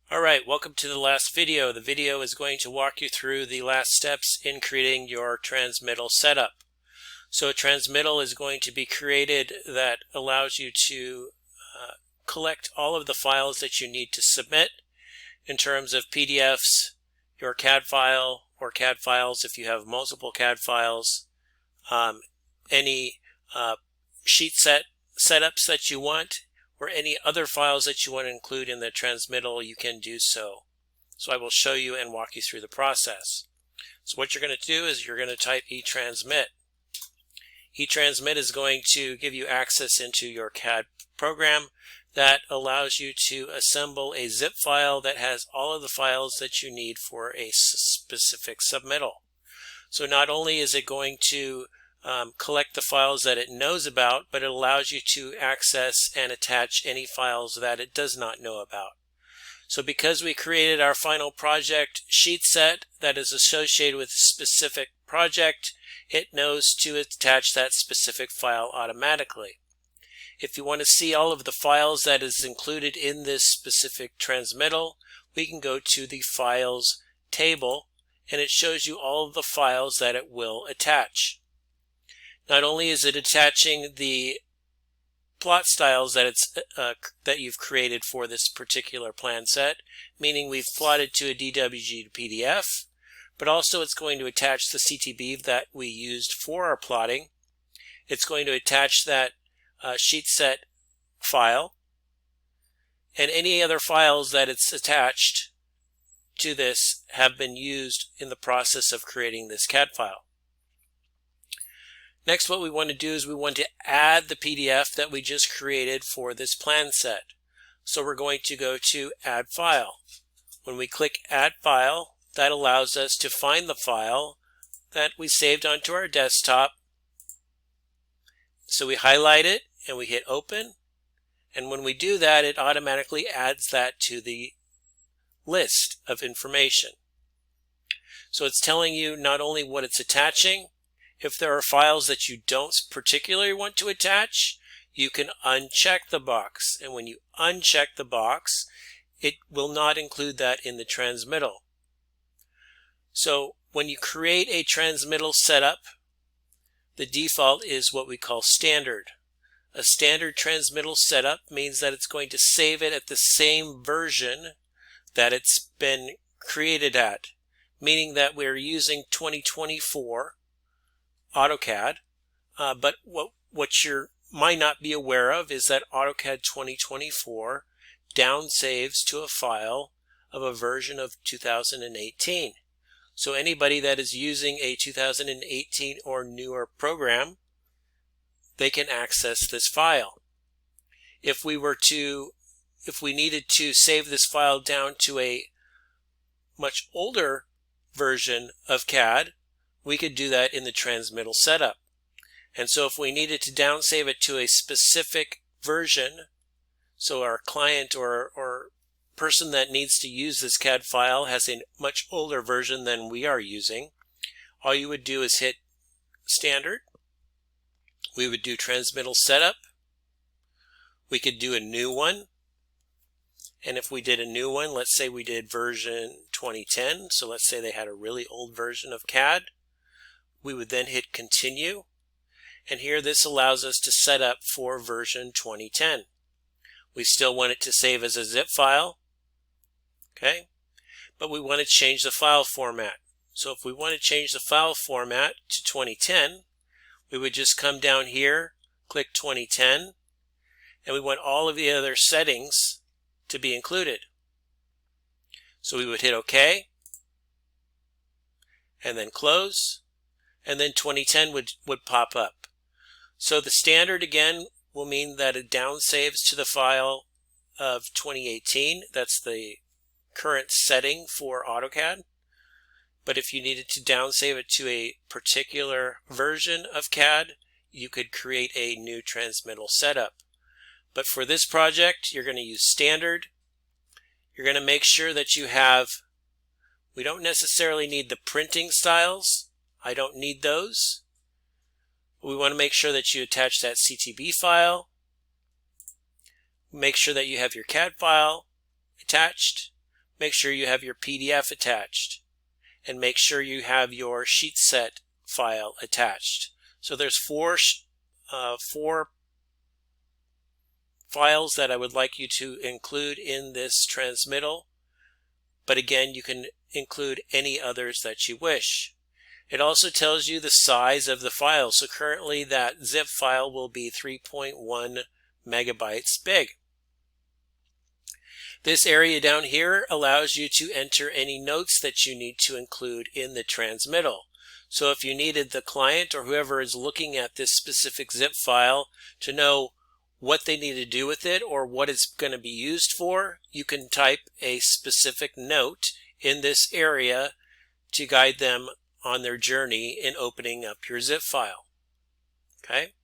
Alright, welcome to the last video. The video is going to walk you through the last steps in creating your transmittal setup. So a transmittal is going to be created that allows you to collect all of the files that you need to submit in terms of PDFs, your CAD file, or CAD files if you have multiple CAD files, any sheet setups that you want, or any other files that you want to include in the transmittal, you can do so. So I will show you and walk you through the process. So what you're going to do is you're going to type Etransmit. Etransmit is going to give you access into your CAD program that allows you to assemble a zip file that has all of the files that you need for a specific submittal. So not only is it going to collect the files that it knows about, but it allows you to access and attach any files that it does not know about. So because we created our final project sheet set that is associated with a specific project, it knows to attach that specific file automatically. If you want to see all of the files that is included in this specific transmittal, we can go to the Files table, and it shows you all of the files that it will attach. Not only is it attaching the plot styles that that you've created for this particular plan set, meaning we've plotted to a DWG to PDF, but also it's going to attach the CTB that we used for our plotting. It's going to attach that sheet set file and any other files that it's attached to this have been used in the process of creating this CAD file. Next, what we want to do is we want to add the PDF that we just created for this plan set. So we're going to go to Add File. When we click Add File, that allows us to find the file that we saved onto our desktop. So we highlight it and we hit Open. And when we do that, it automatically adds that to the list of information. So it's telling you not only what it's attaching. If there are files that you don't particularly want to attach, you can uncheck the box. And when you uncheck the box, it will not include that in the transmittal. So when you create a transmittal setup, the default is what we call standard. A standard transmittal setup means that it's going to save it at the same version that it's been created at, meaning that we're using 2024 AutoCAD, but what you might not be aware of is that AutoCAD 2024 downsaves to a file of a version of 2018. So anybody that is using a 2018 or newer program, they can access this file. If we needed to save this file down to a much older version of CAD, we could do that in the transmittal setup. And so if we needed to downsave it to a specific version, so our client or person that needs to use this CAD file has a much older version than we are using, all you would do is hit Standard. We would do Transmittal Setup. We could do a new one. And if we did a new one, let's say we did version 2010, so let's say they had a really old version of CAD, we would then hit Continue, and here this allows us to set up for version 2010. We still want it to save as a zip file, okay? But we want to change the file format. So if we want to change the file format to 2010, we would just come down here, click 2010, and we want all of the other settings to be included. So we would hit OK, and then close, and then 2010 would pop up. So the standard again will mean that it downsaves to the file of 2018. That's the current setting for AutoCAD. But if you needed to downsave it to a particular version of CAD, you could create a new transmittal setup. But for this project, you're going to use standard. You're going to make sure that you have, we don't necessarily need the printing styles. I don't need those. We want to make sure that you attach that CTB file. Make sure that you have your CAD file attached. make sure you have your PDF attached, and make sure you have your sheet set file attached. So there's four files that I would like you to include in this transmittal, but again, you can include any others that you wish. It also tells you the size of the file. So currently that zip file will be 3.1 megabytes big. This area down here allows you to enter any notes that you need to include in the transmittal. So if you needed the client or whoever is looking at this specific zip file to know what they need to do with it or what it's going to be used for, you can type a specific note in this area to guide them on their journey in opening up your zip file. Okay?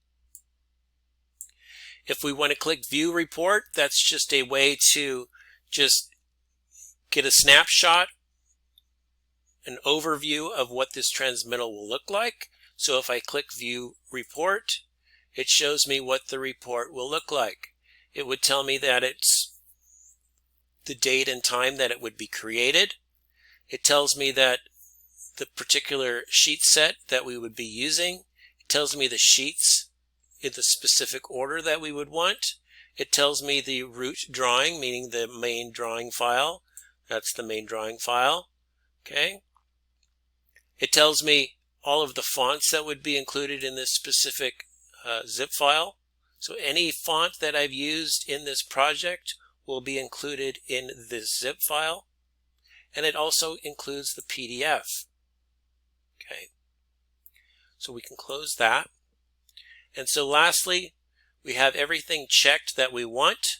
If we want to click View Report, that's just a way to just get a snapshot, an overview of what this transmittal will look like. So if I click View Report, it shows me what the report will look like. It would tell me that it's the date and time that it would be created. It tells me that the particular sheet set that we would be using. It tells me the sheets in the specific order that we would want. It tells me the root drawing, meaning the main drawing file. That's the main drawing file. Okay. It tells me all of the fonts that would be included in this specific zip file. So any font that I've used in this project will be included in this zip file. And it also includes the PDF. Okay. So we can close that. And so lastly, we have everything checked that we want.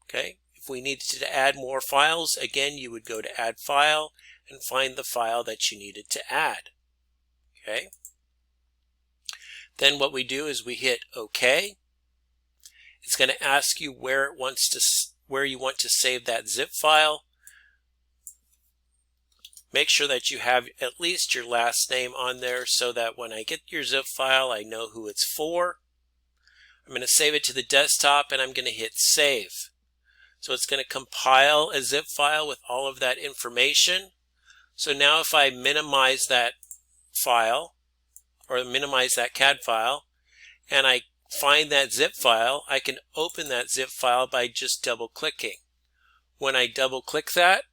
Okay. If we needed to add more files, again, you would go to Add File and find the file that you needed to add. Okay. Then what we do is we hit OK. It's going to ask you where you want to save that zip file. Make sure that you have at least your last name on there so that when I get your zip file, I know who it's for. I'm going to save it to the desktop and I'm going to hit Save. So it's going to compile a zip file with all of that information. So now if I minimize that file or minimize that CAD file and I find that zip file, I can open that zip file by just double clicking. When I double click that,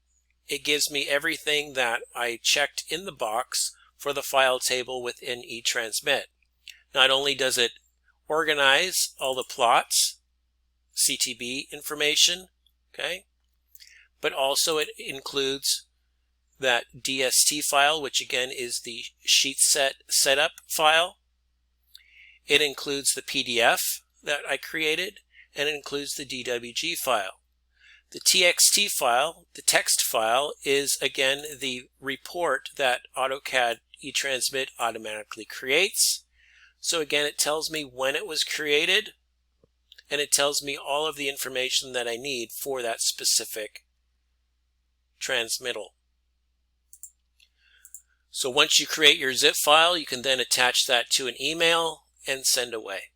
it gives me everything that I checked in the box for the file table within Etransmit. Not only does it organize all the plots, CTB information, okay, but also it includes that DST file, which again is the sheet setup file. It includes the PDF that I created, and it includes the DWG file. The TXT file, the text file, is again the report that AutoCAD Etransmit automatically creates. So again, it tells me when it was created, and it tells me all of the information that I need for that specific transmittal. So once you create your zip file, you can then attach that to an email and send away.